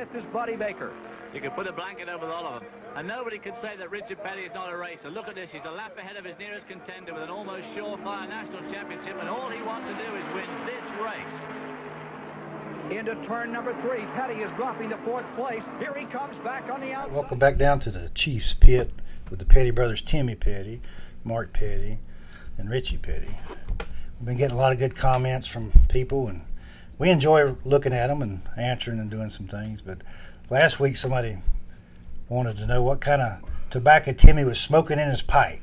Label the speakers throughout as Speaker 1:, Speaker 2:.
Speaker 1: fifth is Buddy Baker.
Speaker 2: You could put a blanket over all of them. And nobody could say that Richard Petty is not a racer. Look at this. He's a lap ahead of his nearest contender with an almost surefire national championship. And all he wants to do is win this race.
Speaker 1: Into turn number 3. Petty is dropping to 4th place. Here he comes back on the outside.
Speaker 3: Welcome back down to the Chiefs pit with the Petty brothers, Timmy Petty, Mark Petty, and Richie Petty. We've been getting a lot of good comments from people, and we enjoy looking at them and answering and doing some things. But last week somebody wanted to know what kind of tobacco Timmy was smoking in his pipe.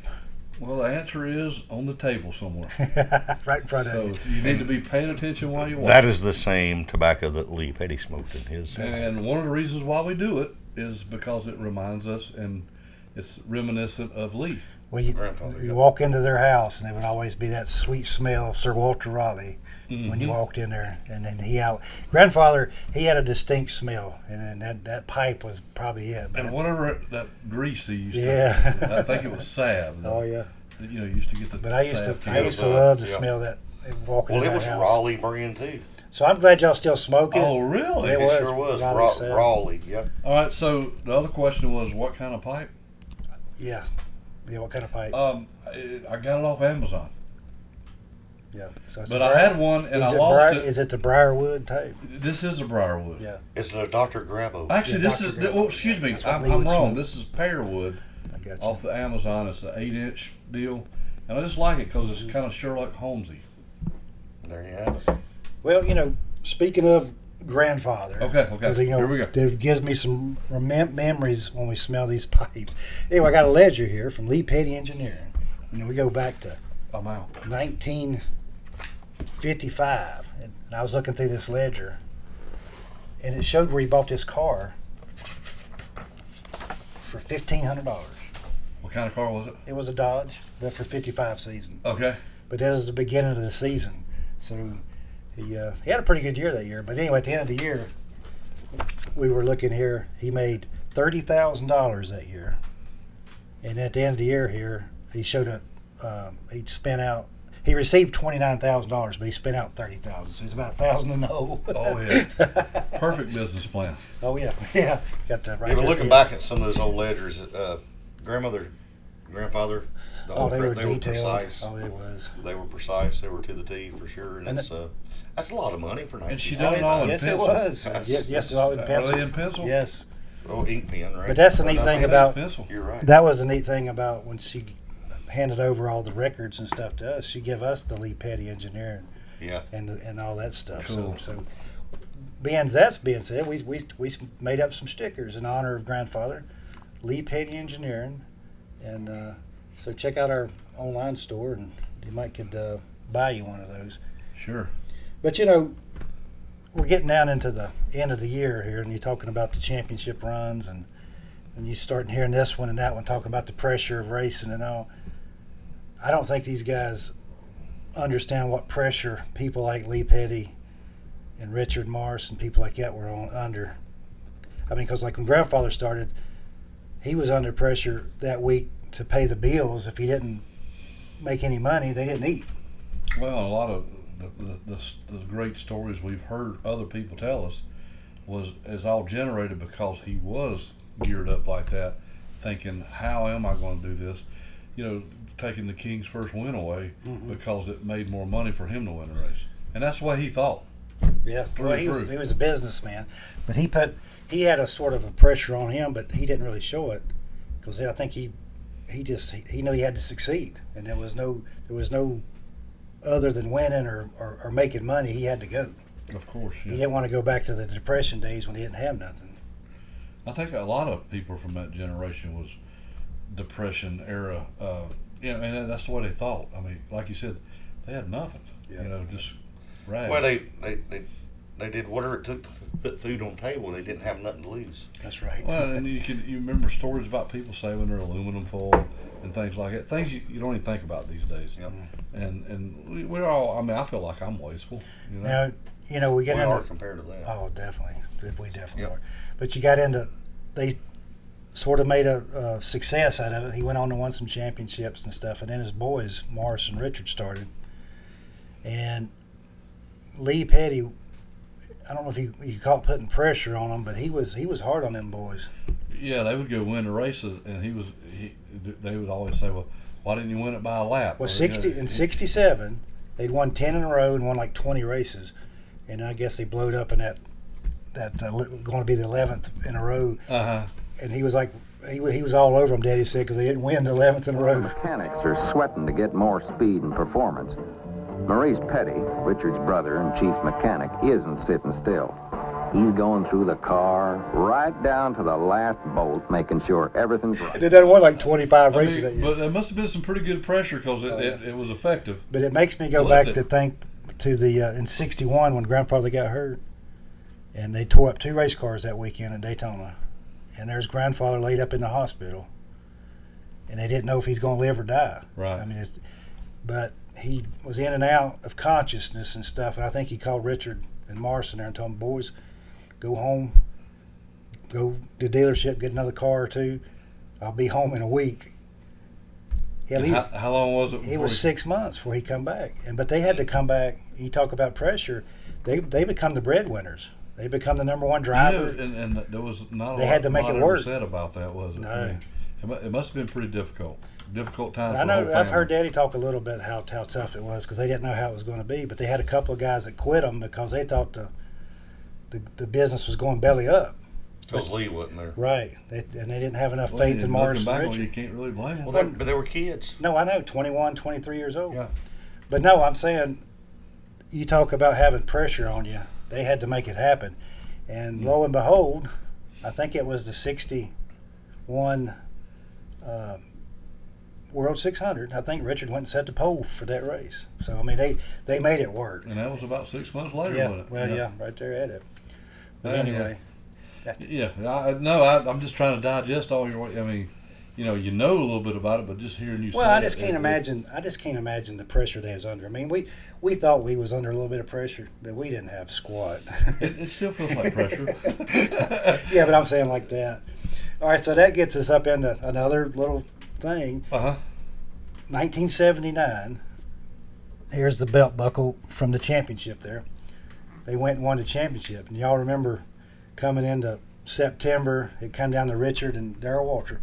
Speaker 4: Well, the answer is on the table somewhere.
Speaker 3: Right in front of you.
Speaker 4: So you need to be paying attention while you watch.
Speaker 5: That is the same tobacco that Lee Petty smoked in his.
Speaker 4: And one of the reasons why we do it is because it reminds us, and it's reminiscent of Lee.
Speaker 3: Well, you walk into their house, and it would always be that sweet smell of Sir Walter Raleigh when you walked in there. And then grandfather, he had a distinct smell, and that pipe was probably it.
Speaker 4: And whatever that grease he used
Speaker 3: to,
Speaker 4: I think it was salve.
Speaker 3: Oh yeah.
Speaker 4: You used to get the.
Speaker 3: But I used to love to smell that walking in that house.
Speaker 5: Well, it was Raleigh brand too.
Speaker 3: So I'm glad y'all still smoking.
Speaker 4: Oh really?
Speaker 5: It sure was Raleigh. Yeah.
Speaker 4: All right. So the other question was, what kind of pipe?
Speaker 3: Yeah. Yeah, what kind of pipe?
Speaker 4: I got it off Amazon.
Speaker 3: Yeah. So
Speaker 4: but I had one, and I lost it.
Speaker 3: Is it the Briarwood type?
Speaker 4: This is a Briarwood.
Speaker 3: Yeah.
Speaker 5: It's a Dr. Grabo.
Speaker 4: Actually, this is. Oh, excuse me. I'm wrong. This is Pearwood.
Speaker 3: I got you.
Speaker 4: Off the Amazon. It's an 8-inch deal, and I just like it because it's kind of Sherlock Holmesy.
Speaker 5: There you have it.
Speaker 3: Well, speaking of grandfather.
Speaker 4: Okay.
Speaker 3: Because
Speaker 4: Here we go.
Speaker 3: It gives me some memories when we smell these pipes. Anyway, I got a ledger here from Lee Petty Engineering. We go back to 1955, and I was looking through this ledger, and it showed where he bought this car for $1,500.
Speaker 4: What kind of car was it?
Speaker 3: It was a Dodge, but for 55 season.
Speaker 4: Okay.
Speaker 3: But that was the beginning of the season, so he had a pretty good year that year. But anyway, at the end of the year, we were looking here. He made $30,000 that year, and at the end of the year here, he showed he received $29,000, but he spent out $30,000, so he's about $1,000 to know.
Speaker 4: Oh yeah, perfect business plan.
Speaker 3: Oh yeah, got that right.
Speaker 5: Yeah, but looking back at some of those old ledgers, grandfather,
Speaker 3: they were detailed.
Speaker 5: Precise.
Speaker 3: Oh, it was.
Speaker 5: They were precise. They were to the T for sure, and that's a lot of money for 19.
Speaker 4: And she done it all in
Speaker 3: yes,
Speaker 4: pencil.
Speaker 3: It was. Yes, all in pencil.
Speaker 4: Are they in pencil?
Speaker 3: Yes.
Speaker 5: Oh, ink pen, right?
Speaker 3: But that's the neat thing about.
Speaker 5: You're right.
Speaker 3: That was the neat thing about when she handed over all the records and stuff to us. She gave us the Lee Petty Engineering.
Speaker 5: Yeah.
Speaker 3: And all that stuff.
Speaker 4: Cool.
Speaker 3: So being said, we made up some stickers in honor of grandfather, Lee Petty Engineering, and so check out our online store, and you might could buy you one of those.
Speaker 4: Sure.
Speaker 3: But we're getting down into the end of the year here, and you're talking about the championship runs, and you starting hearing this one and that one talking about the pressure of racing and all. I don't think these guys understand what pressure people like Lee Petty and Richard Morris and people like that were under. I mean, because like when grandfather started, he was under pressure that week to pay the bills. If he didn't make any money, they didn't eat.
Speaker 4: Well, a lot of the great stories we've heard other people tell us is all generated because he was geared up like that, thinking, how am I going to do this? Taking the King's first win away because it made more money for him to win the race. And that's the way he thought.
Speaker 3: Yeah, well, he was a businessman, but he had a sort of a pressure on him, but he didn't really show it because I think he knew he had to succeed, and there was no other than winning or making money. He had to go.
Speaker 4: Of course, yeah.
Speaker 3: He didn't want to go back to the Depression days when he didn't have nothing.
Speaker 4: I think a lot of people from that generation was Depression era. And that's the way they thought. I mean, like you said, they had nothing.
Speaker 3: Yeah.
Speaker 4: Just rags.
Speaker 5: Well, they did whatever it took to put food on the table. They didn't have nothing to lose.
Speaker 3: That's right.
Speaker 4: Well, and you remember stories about people saving their aluminum foil and things like that. Things you don't even think about these days.
Speaker 5: Yep.
Speaker 4: And we're all. I mean, I feel like I'm wasteful.
Speaker 3: Now, we get into.
Speaker 5: We are compared to that.
Speaker 3: Oh, definitely. We definitely are. But you got into. They sort of made a success out of it. He went on to win some championships and stuff, and then his boys, Morris and Richard, started. And Lee Petty I don't know if you call it putting pressure on them, but he was hard on them boys.
Speaker 4: Yeah, they would go win the races, and they would always say, well, why didn't you win it by a lap?
Speaker 3: Well,
Speaker 4: Or,
Speaker 3: in '67, they'd won 10 in a row and won like 20 races, and I guess they blowed up in that going to be the 11th in a row. And he was like, he was all over them, Daddy said, because they didn't win the 11th in a row.
Speaker 6: Mechanics are sweating to get more speed and performance. Maurice Petty, Richard's brother and chief mechanic, isn't sitting still. He's going through the car right down to the last bolt, making sure everything's right.
Speaker 3: They done won like 25 races that year.
Speaker 4: But there must have been some pretty good pressure because it was effective.
Speaker 3: But it makes me go back to think to the in '61 when grandfather got hurt, and they tore up 2 race cars that weekend in Daytona, and there's grandfather laid up in the hospital, and they didn't know if he's going to live or die.
Speaker 4: Right.
Speaker 3: I mean, but he was in and out of consciousness and stuff, and I think he called Richard and Morrison there and told them, boys, go home, go to the dealership, get another car or 2. I'll be home in a week. Hell,
Speaker 4: how long was it?
Speaker 3: It was 6 months before he come back, but they had to come back. You talk about pressure; they become the breadwinners. They become the #1 driver.
Speaker 4: Yeah, and there was not.
Speaker 3: They had to make it work.
Speaker 4: Said about that, was it?
Speaker 3: No.
Speaker 4: I mean, it must have been pretty difficult. Difficult times.
Speaker 3: I
Speaker 4: for the whole
Speaker 3: know. I've
Speaker 4: family.
Speaker 3: heard Daddy talk a little bit how tough it was because they didn't know how it was going to be. But they had a couple of guys that quit them because they thought the business was going belly up.
Speaker 5: Because Lee wasn't there.
Speaker 3: Right, and they didn't have enough
Speaker 4: Well,
Speaker 3: faith in Morris and
Speaker 4: looking back on it,
Speaker 3: Richard.
Speaker 4: you can't really blame them.
Speaker 5: Well, but they were kids.
Speaker 3: No, I know, 21, 23 years old.
Speaker 5: Yeah.
Speaker 3: But no, I'm saying you talk about having pressure on you. They had to make it happen. And lo and behold, I think it was the 61 World 600. I think Richard went and set the pole for that race. So, I mean, they made it work.
Speaker 4: And that was about 6 months later,
Speaker 3: Yeah,
Speaker 4: wasn't it?
Speaker 3: well, yeah, right there at it. But anyway.
Speaker 4: Yeah, I'm just trying to digest all your. I mean, you know a little bit about it, but just hearing you.
Speaker 3: Well,
Speaker 4: say
Speaker 3: I just can't imagine. I just can't imagine the pressure they was under. I mean, we thought we was under a little bit of pressure, but we didn't have squat.
Speaker 4: It still feels like pressure.
Speaker 3: Yeah, but I'm saying like that. All right, so that gets us up into another little thing. 1979. Here's the belt buckle from the championship. There, they went and won the championship, and y'all remember coming into September, it come down to Richard and Darrell Waltrip.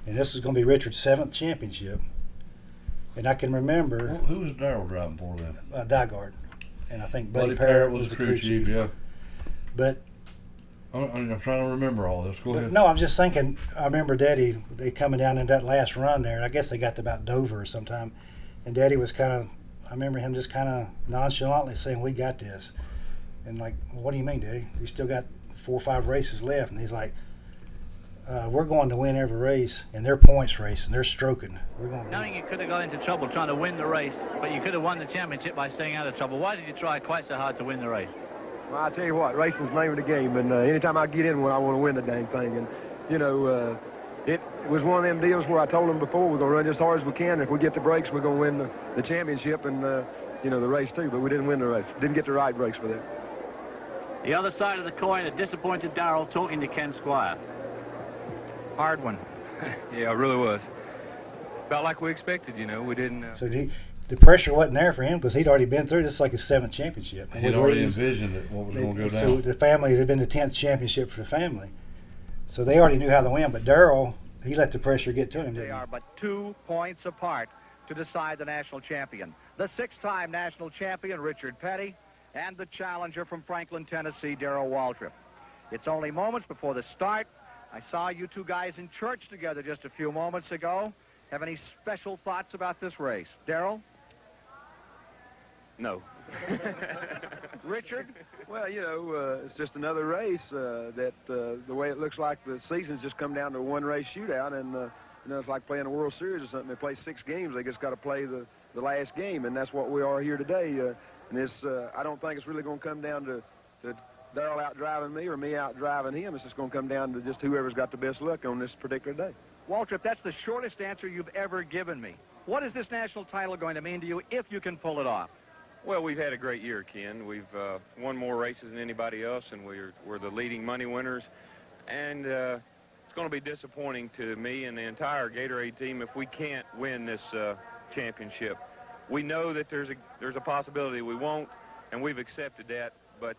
Speaker 3: And this was going to be Richard's 7th championship. And I can remember...
Speaker 4: Who was Darrell driving for then?
Speaker 3: Dygard. And I think Buddy Parrott was the crew chief.
Speaker 4: Yeah.
Speaker 3: But...
Speaker 4: I'm trying to remember all this. Go ahead.
Speaker 3: No, I'm just thinking, I remember Daddy, they coming down in that last run there. I guess they got to about Dover or sometime. And Daddy was kind of... I remember him just kind of nonchalantly saying, we got this. And like, well, what do you mean, Daddy? You still got 4 or 5 races left. And he's like, we're going to win every race, and they're points race, and they're stroking. We're going.
Speaker 2: Knowing you could have got into trouble trying to win the race, but you could have won the championship by staying out of trouble. Why did you try quite so hard to win the race?
Speaker 7: Well, I tell you what, racing's the name of the game, and anytime I get in one, I want to win the dang thing. And you know, it was one of them deals where I told them before we're going to run as hard as we can. If we get the brakes, we're going to win the championship and you know, the race too. But we didn't win the race. Didn't get the right brakes for that.
Speaker 2: The other side of the coin, a disappointed Darrell talking to Ken Squire.
Speaker 8: Hard one. Yeah, it really was. Felt like we expected, you know. We didn't...
Speaker 3: So the pressure wasn't there for him because he'd already been through this. Is like his 7th championship.
Speaker 4: He'd already envisioned it, what was going to go down.
Speaker 3: So the family, it had been the 10th championship for the family. So they already knew how to win. But Darrell, he let the pressure get to him, didn't
Speaker 1: They are but 2 points apart to decide the national champion. The 6-time national champion, Richard Petty, and the challenger from Franklin, Tennessee, Darrell Waltrip. It's only moments before the start. I saw you 2 guys in church together just a few moments ago. Have any special thoughts about this race? Darrell?
Speaker 8: No.
Speaker 1: Richard?
Speaker 7: Well, you know, it's just another race that the way it looks like the season's just come down to a 1-race shootout, and you know, it's like playing a World Series or something. They play 6 games. They just got to play the last game, and that's what we are here today. And it's I don't think it's really going to come down to Darrell out driving me or me out driving him. It's just going to come down to just whoever's got the best luck on this particular day.
Speaker 1: Waltrip, that's the shortest answer you've ever given me. What is this national title going to mean to you if you can pull it off?
Speaker 8: Well, we've had a great year, Ken. We've won more races than anybody else, and we're the leading money winners. And it's going to be disappointing to me and the entire Gatorade team if we can't win this championship. We know that there's a possibility we won't, and we've accepted that. but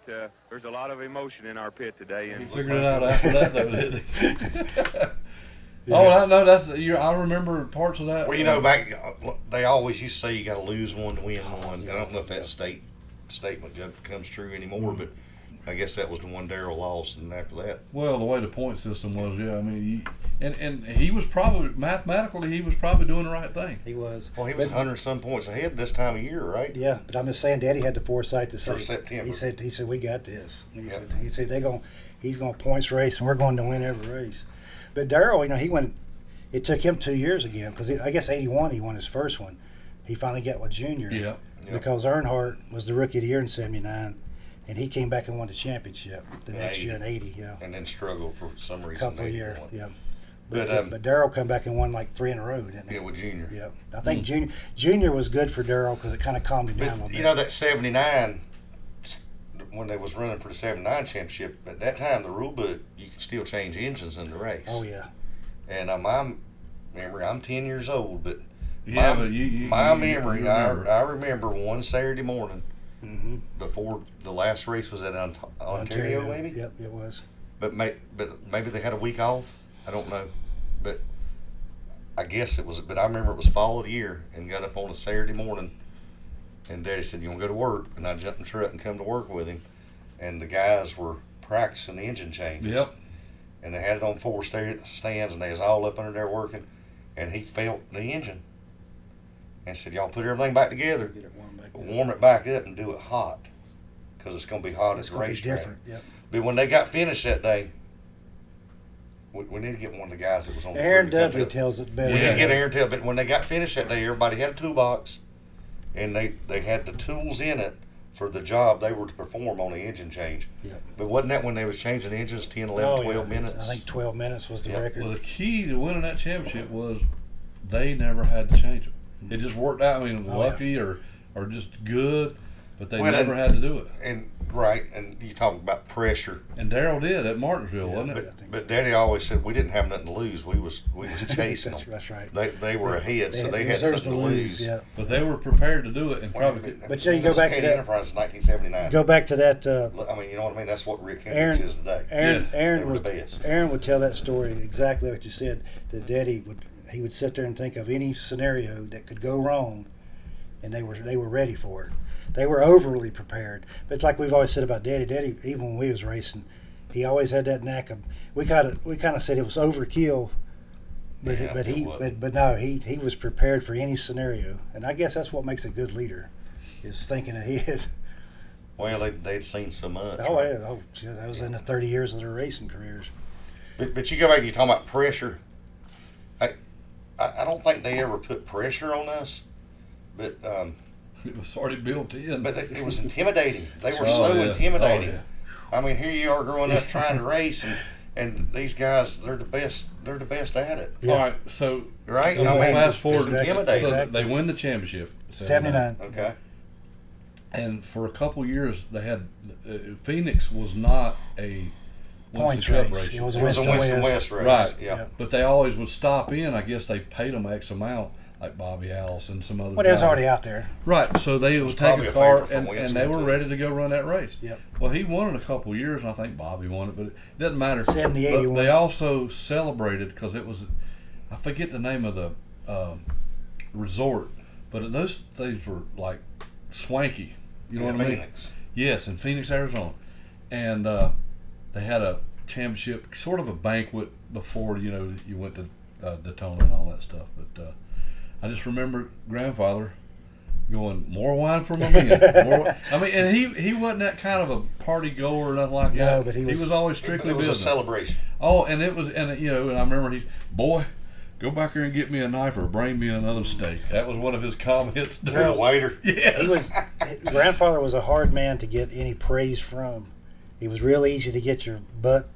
Speaker 8: there's a lot of emotion in our pit today.
Speaker 4: He
Speaker 8: And
Speaker 4: figured it out after that, though, didn't he? Oh, no, I remember parts of that.
Speaker 5: Well, you know, back they always used to say you got to lose one to win one. I don't know if that statement comes true anymore, but I guess that was the one Darrell lost, and after that.
Speaker 4: Well, the way the point system was, yeah. I mean, and he was probably mathematically he was probably doing the right thing.
Speaker 3: He was.
Speaker 5: Well, he was 100-some points ahead this time of year, right?
Speaker 3: Yeah, but I'm just saying, Daddy had the foresight to say.
Speaker 5: For September.
Speaker 3: He said we got this. He said he's going to points race, and we're going to win every race. But Darrell, he went. It took him 2 years again because I guess '81 he won his first one. He finally got with Junior.
Speaker 4: Yeah.
Speaker 3: Because Earnhardt was the Rookie of the Year in '79, and he came back and won the championship the next year in '80. Yeah.
Speaker 5: And then struggled for some reason.
Speaker 3: Couple of years. Yeah.
Speaker 5: But
Speaker 3: Darrell come back and won like 3 in a row, didn't he?
Speaker 5: Yeah, with Junior.
Speaker 3: Yeah. I think Junior was good for Darrell because it kind of calmed him down a little bit.
Speaker 5: You know, that '79, when they was running for the '79 championship, at that time the rule book, you could still change engines in the race.
Speaker 3: Oh yeah.
Speaker 5: And remember, I'm 10 years old, but
Speaker 4: Yeah,
Speaker 5: my,
Speaker 4: but you
Speaker 5: my
Speaker 4: remember.
Speaker 5: memory, I remember one Saturday morning
Speaker 3: Mm-hmm.
Speaker 5: before the last race was at Ontario, maybe.
Speaker 3: Yep, it was.
Speaker 5: But maybe they had a week off. I don't know, but I guess it was. But I remember it was fall of the year, and got up on a Saturday morning, and Daddy said, "You want to go to work?" And I jumped in the truck and come to work with him, and the guys were practicing the engine changes.
Speaker 4: Yep.
Speaker 5: And they had it on 4 stands, and they was all up under there working, and he felt the engine, and said, "Y'all put everything back together,
Speaker 3: Get it warm back.
Speaker 5: warm it back up, and do it hot, because it's going to be hot
Speaker 3: It's
Speaker 5: at the
Speaker 3: going to be
Speaker 5: racetrack."
Speaker 3: different. Yep.
Speaker 5: But when they got finished that day, we need to get one of the guys that was on the
Speaker 3: Aaron
Speaker 5: crew to come
Speaker 3: Dudley
Speaker 5: to-
Speaker 3: tells it better.
Speaker 5: We
Speaker 4: Yeah.
Speaker 5: did get Aaron to but when they got finished that day, everybody had a toolbox, and they had the tools in it for the job they were to perform on the engine change.
Speaker 3: Yep.
Speaker 5: But wasn't that when they was changing engines 10, 11, 12 minutes?
Speaker 3: I think 12 minutes was the
Speaker 5: Yep.
Speaker 3: record.
Speaker 4: Well, the key to winning that championship was they never had to change them. It just worked out. I mean,
Speaker 3: Oh,
Speaker 4: lucky or just good, but they
Speaker 5: Well,
Speaker 4: never had to do it.
Speaker 5: And right, and you talk about pressure.
Speaker 4: And Darrell did at Martinsville, wasn't
Speaker 3: but-
Speaker 4: it?
Speaker 3: I think
Speaker 5: But Daddy always said we didn't have nothing to lose. We was chasing them.
Speaker 3: That's right.
Speaker 5: They were ahead, so they had
Speaker 3: reserves
Speaker 5: something to lose.
Speaker 3: Yeah.
Speaker 4: But they were prepared to do it, and probably.
Speaker 3: But you go back to
Speaker 5: Katy
Speaker 3: that-
Speaker 5: Enterprise is 1979.
Speaker 3: Go back to that.
Speaker 5: I mean, you know what I mean? That's what Rick Hendricks is today.
Speaker 4: Yes.
Speaker 5: They
Speaker 3: Aaron
Speaker 5: were the best.
Speaker 3: Aaron would tell that story exactly what you said. That Daddy would sit there and think of any scenario that could go wrong, and they were ready for it. They were overly prepared. But it's like we've always said about Daddy. Daddy, even when we was racing, he always had that knack of. We kind of said it was overkill, but
Speaker 5: Yeah, it was.
Speaker 3: but no, he was prepared for any scenario, and I guess that's what makes a good leader, is thinking ahead.
Speaker 5: Well, they'd seen so much.
Speaker 3: Oh,
Speaker 5: right?
Speaker 3: yeah, shit, that was in the 30 years of their racing careers.
Speaker 5: But you go back and you talk about pressure. I don't think they ever put pressure on us, but
Speaker 4: It was already built in.
Speaker 5: it was intimidating. They were
Speaker 4: Oh,
Speaker 5: so
Speaker 4: yeah.
Speaker 5: intimidating.
Speaker 4: Oh, yeah.
Speaker 5: I mean, here you are growing up trying to race, and these guys, they're the best. They're the best at it,
Speaker 3: Yeah.
Speaker 4: All right, so
Speaker 5: right?
Speaker 3: Exactly.
Speaker 5: I mean,
Speaker 4: fast forward.
Speaker 5: it's intimidating.
Speaker 4: So
Speaker 3: Exactly.
Speaker 4: they win the championship.
Speaker 3: 79.
Speaker 5: Okay.
Speaker 4: And for a couple years, they had Phoenix was not a
Speaker 3: Points
Speaker 4: Winston Cup
Speaker 3: race.
Speaker 4: race.
Speaker 3: It was a
Speaker 5: It was a
Speaker 3: West to
Speaker 5: Winston
Speaker 3: West.
Speaker 5: West race.
Speaker 4: Right.
Speaker 5: Yeah.
Speaker 4: But they always would stop in. I guess they paid them X amount, like Bobby Allis and some other.
Speaker 3: Well, it was
Speaker 4: guys.
Speaker 3: already out there.
Speaker 4: Right. So they would take
Speaker 5: probably
Speaker 4: a
Speaker 5: a
Speaker 4: car,
Speaker 5: favorite from
Speaker 4: and
Speaker 5: Winston,
Speaker 4: they were
Speaker 5: too.
Speaker 4: ready to go run that race.
Speaker 3: Yep.
Speaker 4: Well, he won it a couple of years, and I think Bobby won it, but it doesn't matter.
Speaker 3: 70,
Speaker 4: But
Speaker 3: 81.
Speaker 4: they also celebrated because it was, I forget the name of the resort, but those things were like swanky. You know
Speaker 5: Yeah,
Speaker 4: what I mean?
Speaker 5: Phoenix.
Speaker 4: Yes, in Phoenix, Arizona, and they had a championship, sort of a banquet before you went to Daytona and all that stuff. But I just remember grandfather going, "More wine for my men." I mean, and he wasn't that kind of a party goer or nothing like that.
Speaker 3: No, but he was
Speaker 4: always strictly
Speaker 5: It was
Speaker 4: business.
Speaker 5: a celebration.
Speaker 4: Oh, and it was, and I remember boy, go back here and get me a knife or bring me another steak. That was one of his comments.
Speaker 5: To the waiter.
Speaker 4: Yeah.
Speaker 3: He was grandfather was a hard man to get any praise from. He was real easy to get your butt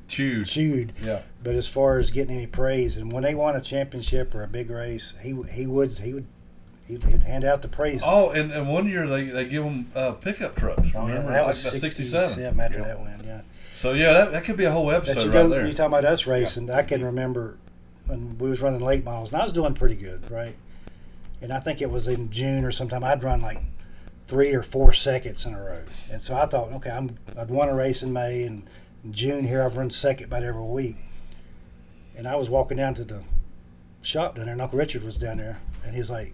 Speaker 3: chewed.
Speaker 4: Yeah.
Speaker 3: But as far as getting any praise, and when they won a championship or a big race, he'd hand out the praise.
Speaker 4: Oh, and one year they give them pickup trucks. Remember,
Speaker 3: that
Speaker 4: like
Speaker 3: was
Speaker 4: 67.
Speaker 3: after
Speaker 5: Yeah.
Speaker 3: that win. Yeah.
Speaker 4: So yeah, that could be a whole
Speaker 3: But
Speaker 4: episode
Speaker 3: you
Speaker 4: right
Speaker 3: go,
Speaker 4: there.
Speaker 3: you talking about us racing? I can remember when we was running late models, and I was doing pretty good, right? And I think it was in June or sometime. I'd run like 3 or 4 seconds in a row. And so I thought, okay, I'd won a race in May, and in June here I've run second about every week. And I was walking down to the shop down there, and Uncle Richard was down there, and he's like,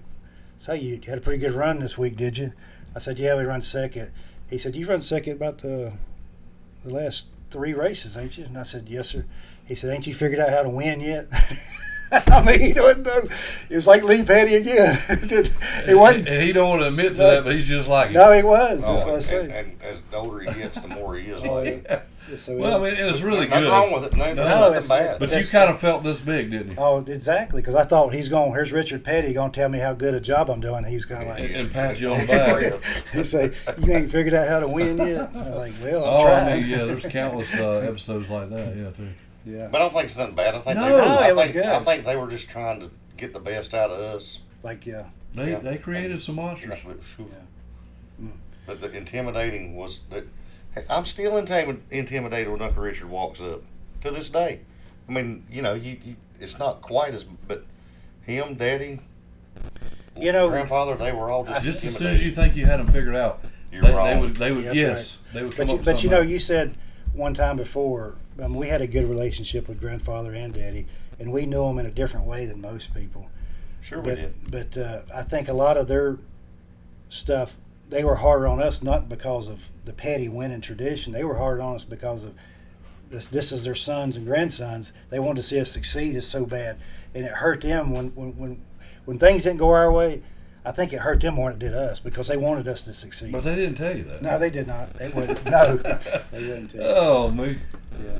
Speaker 3: so you had a pretty good run this week, did you? I said, yeah, we run second. He said, you run second about the last 3 races, ain't you? And I said, yes, sir. He said, ain't you figured out how to win yet? I mean, he doesn't know. It was like Lee Petty again. It wasn't.
Speaker 4: And he don't want to admit to that, but he's just like it.
Speaker 3: No, he was. That's what I say.
Speaker 5: And as the older he gets, the more he is
Speaker 3: Oh,
Speaker 5: like it.
Speaker 3: yeah. So,
Speaker 4: Well, I mean, it was really
Speaker 5: Nothing
Speaker 4: good.
Speaker 5: wrong with it. No, there's nothing bad.
Speaker 4: But you kind of felt this big, didn't you?
Speaker 3: Oh, exactly. Because I thought here's Richard Petty going to tell me how good a job I'm doing. He's going to like,
Speaker 4: And pat you on the back.
Speaker 3: he say, you ain't figured out how to win yet? I'm like, well, I'm
Speaker 4: Oh,
Speaker 3: trying.
Speaker 4: I mean, yeah, there's countless episodes like that, yeah, too.
Speaker 3: Yeah.
Speaker 5: But I don't think it's nothing bad. I think
Speaker 3: No, it was good.
Speaker 5: I think they were just trying to get the best out of us.
Speaker 3: Like, yeah.
Speaker 4: They created some monsters.
Speaker 5: Sure.
Speaker 3: Yeah.
Speaker 5: But the intimidating was that. I'm still intimidated when Uncle Richard walks up to this day. I mean, you know, it's not quite as, but him, Daddy,
Speaker 3: You know,
Speaker 5: grandfather, they were all just
Speaker 4: Just as soon
Speaker 5: intimidated.
Speaker 4: as you think you had them figured out,
Speaker 5: You're
Speaker 4: they
Speaker 5: wrong.
Speaker 4: would
Speaker 3: That's
Speaker 4: yes, they would come
Speaker 3: But
Speaker 4: up
Speaker 3: you,
Speaker 4: with
Speaker 3: but you know,
Speaker 4: something.
Speaker 3: you said one time before, I mean, we had a good relationship with grandfather and daddy, and we knew them in a different way than most people.
Speaker 5: Sure we did.
Speaker 3: But I think a lot of their stuff, they were harder on us not because of the petty winning tradition. They were hard on us because of this is their sons and grandsons. They wanted to see us succeed so bad, and it hurt them when things didn't go our way. I think it hurt them more than it did us because they wanted us to succeed.
Speaker 4: But they didn't tell you that.
Speaker 3: No, they did not. They wouldn't. No, they wouldn't tell you.
Speaker 4: Oh, me.
Speaker 3: Yeah.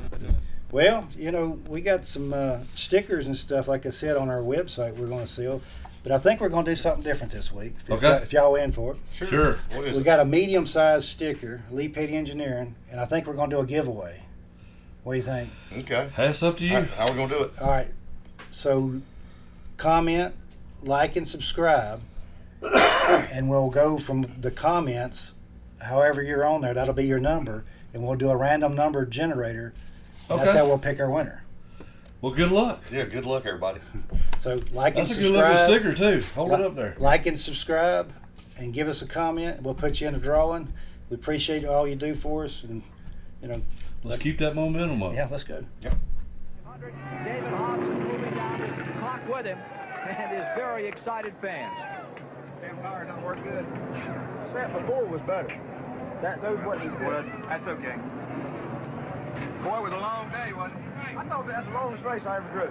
Speaker 3: Well, you know, we got some stickers and stuff, like I said, on our website we're going to sell. But I think we're going to do something different this week. If y'all in for it.
Speaker 4: Sure.
Speaker 5: What is
Speaker 3: We
Speaker 5: it?
Speaker 3: got a medium-sized sticker, Lee Petty Engineering, and I think we're going to do a giveaway. What do you think?
Speaker 5: Okay.
Speaker 4: That's up to you.
Speaker 5: How are we going to do it?
Speaker 3: All right. So comment, like, and subscribe, and we'll go from the comments, however you're on there, that'll be your number, and we'll do a random number generator. And That's
Speaker 4: Okay.
Speaker 3: how we'll pick our winner.
Speaker 4: Well, good luck.
Speaker 5: Yeah, good luck, everybody.
Speaker 3: So like
Speaker 4: That's
Speaker 3: and
Speaker 4: a good looking
Speaker 3: subscribe.
Speaker 4: sticker, too. Hold it up there.
Speaker 3: Like and subscribe, and give us a comment. We'll put you in a drawing. We appreciate all you do for us, and you know,
Speaker 4: Let's keep that momentum up.
Speaker 3: yeah, let's go.
Speaker 1: David Hobbs is moving down the clock with him, and his very excited fans.
Speaker 7: Damn power don't work good. Set before was better. Those wasn't as good.
Speaker 9: That's okay. Boy, it was a long day, wasn't it?
Speaker 7: I thought that's the longest race I ever drove.